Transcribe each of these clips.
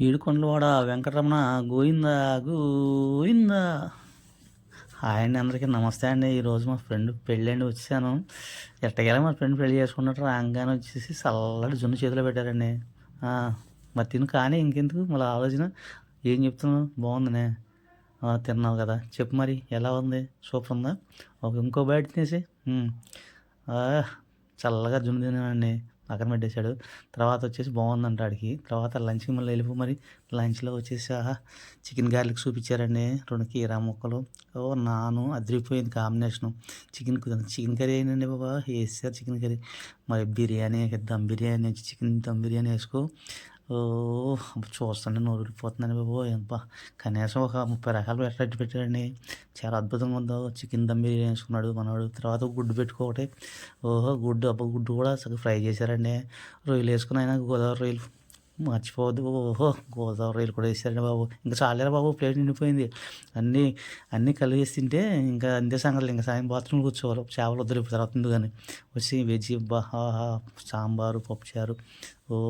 ఏడుకొండలవాడ Venkataramana గోయిందా గోయిందా. Hi అండి, అందరికీ నమస్తే అండి. ఈరోజు మా ఫ్రెండ్ పెళ్ళి అండి వచ్చాను. ఎట్టగేలా మా ఫ్రెండ్ పెళ్లి చేసుకున్నట్టు రాగానే వచ్చేసి చల్లటి జున్ను చేతిలో పెట్టారండి. మరి తిను కానీ ఇంకెందుకు మళ్ళీ ఆలోచన. ఏం చెప్తున్నావు? బాగుందినే. తిన్నావు కదా, చెప్పు మరి ఎలా ఉంది? సూపర్ ఉందా? ఇంకో బయట తినేసి చల్లగా జున్ను తిన్నానండి. పక్కన పెట్టేశాడు. తర్వాత వచ్చేసి బాగుందంట ఆడికి. తర్వాత లంచ్కి మళ్ళీ వెళ్ళిపో. మరి లంచ్లో వచ్చేసి చికెన్ గార్లిక్ చూపించారండి. 2 కీరా ముక్కలు. నాను అదిరిపోయింది కాంబినేషను. చికెన్ కర్రీ అయినండి బాబా, వేసారు చికెన్ కర్రీ. మరి బిర్యానీ, దమ్ బిర్యానీ, చికెన్ దమ్ బిర్యానీ వేసుకో. చూస్తుంటే నోరు ఊరిపోతుందండి బాబు. ఎంత కనీసం ఒక 30 రకాలు పెట్టారండి. చాలా అద్భుతంగా ఉందో. చికెన్ దమ్ బిర్యానీ వేసుకున్నాడు మనవాడు. తర్వాత గుడ్డు పెట్టుకోవటే. గుడ్డు కూడా సగం ఫ్రై చేశారండి. రొయ్యలు వేసుకుని అయినా గోదావరి రొయ్యలు మర్చిపోవద్దు. గోదావరి రొయ్యలు కూడా వేసారండి బాబు. ఇంకా చాలేరా బాబు, ప్లేట్ నిండిపోయింది. అన్నీ అన్నీ కలిపేసి తింటే ఇంకా అంతే సంగతులు. ఇంకా సాయం బాత్రూమ్ కూర్చోవాలి. చేపలు వద్దరు తర్వాత ఉంది కానీ వచ్చి వెజ్ సాంబారు, పప్పుచారు,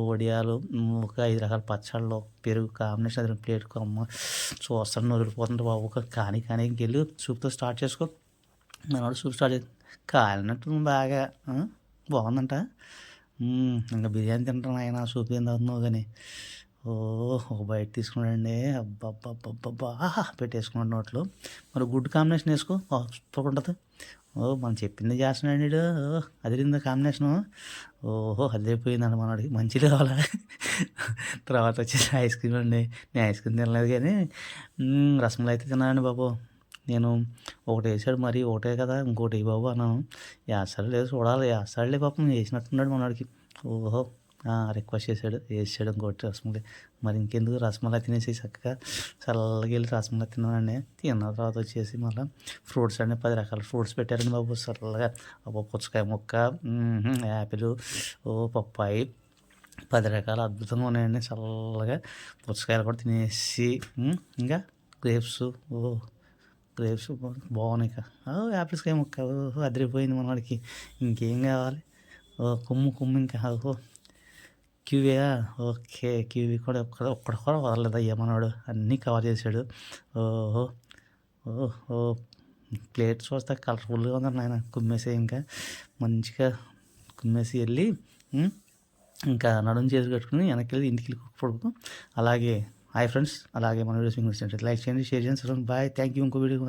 వడియాలు, ఒక 5 రకాల పచ్చళ్ళు, పెరుగు కాంబినేషన్. అది ప్లేట్కు అమ్మ చూస్తాను నొరిగిపోతుంటే బాబు. కానీ ఇంకెళ్ళి సూప్తో స్టార్ట్ చేసుకో. మనవాడు సూప్ స్టార్ట్ చేసి కాలినట్టు బాగా బాగుందంట. ఇంకా బిర్యానీ తింటాను ఆయన, సూప్ ఏం తాగుతున్నావు కానీ. ఒక బయట తీసుకున్నాడండి. అబ్బబ్బబ్బబ్బా పెట్టేసుకున్నాడు నోట్లో. మరి గుడ్ కాంబినేషన్ వేసుకో, సూపర్ ఉంటుంది. మనం చెప్పింది చేస్తున్నాడు వీడు. అదిరిందా కాంబినేషను? అదిరిపోయిందండి మనవాడికి. మంచిది కావాలా. తర్వాత వచ్చేసి ఐస్ క్రీమ్ అండి. నేను ఐస్ క్రీమ్ తినలేదు కానీ రసమలై అయితే తిన్నానండి బాబు. నేను ఒకటి వేసాడు, మరి ఒకటే కదా ఇంకోటి బాబు అన్నాను. వేస్తాడు లేదు చూడాలి. వేస్తాడులే పాపం, వేసినట్టున్నాడు మనవాడికి. రిక్వెస్ట్ చేశాడు, వేసాడు ఇంకోటి రసమలై. మరి ఇంకెందుకు రసమలై తినేసి చక్కగా చల్లగా వెళ్ళి రసమలై తిన్నానండి. తిన్న తర్వాత వచ్చేసి మళ్ళీ ఫ్రూట్స్ అండి. 10 రకాల ఫ్రూట్స్ పెట్టారండి బాబు. చల్లగా పుచ్చకాయ ముక్క, యాపిల్, పప్పాయి, 10 రకాల అద్భుతంగా ఉన్నాయండి. చల్లగా పుచ్చకాయలు కూడా తినేసి ఇంకా గ్రేప్స్ గ్రేప్స్ బాగున్నాయి. యాపిల్స్ కాయ ముక్క అదిరిపోయింది మనవాడికి. ఇంకేం కావాలి? కొమ్ము ఇంకా క్యూవీయా. ఓకే, క్యూవీ కూడా ఒక్కడు కూడా వదలలేదు అయ్యా మనవాడు. అన్నీ కవర్ చేశాడు. ఓహో ప్లేట్ చూస్తే కలర్ఫుల్గా ఉందండి ఆయన. కుమ్మేసి ఇంకా మంచిగా కుమ్మేసి వెళ్ళి ఇంకా నడుము చేసి కట్టుకుని వెనక్కి వెళ్ళి ఇంటికి వెళ్ళి పడుకు. అలాగే హాయ్ ఫ్రెండ్స్, అలాగే మన వీడియోస్ మీకు నచ్చినట్లయితే లైక్ చేయండి, షేర్ చేయండి. Bye, thank you. ఇంకో వీడియో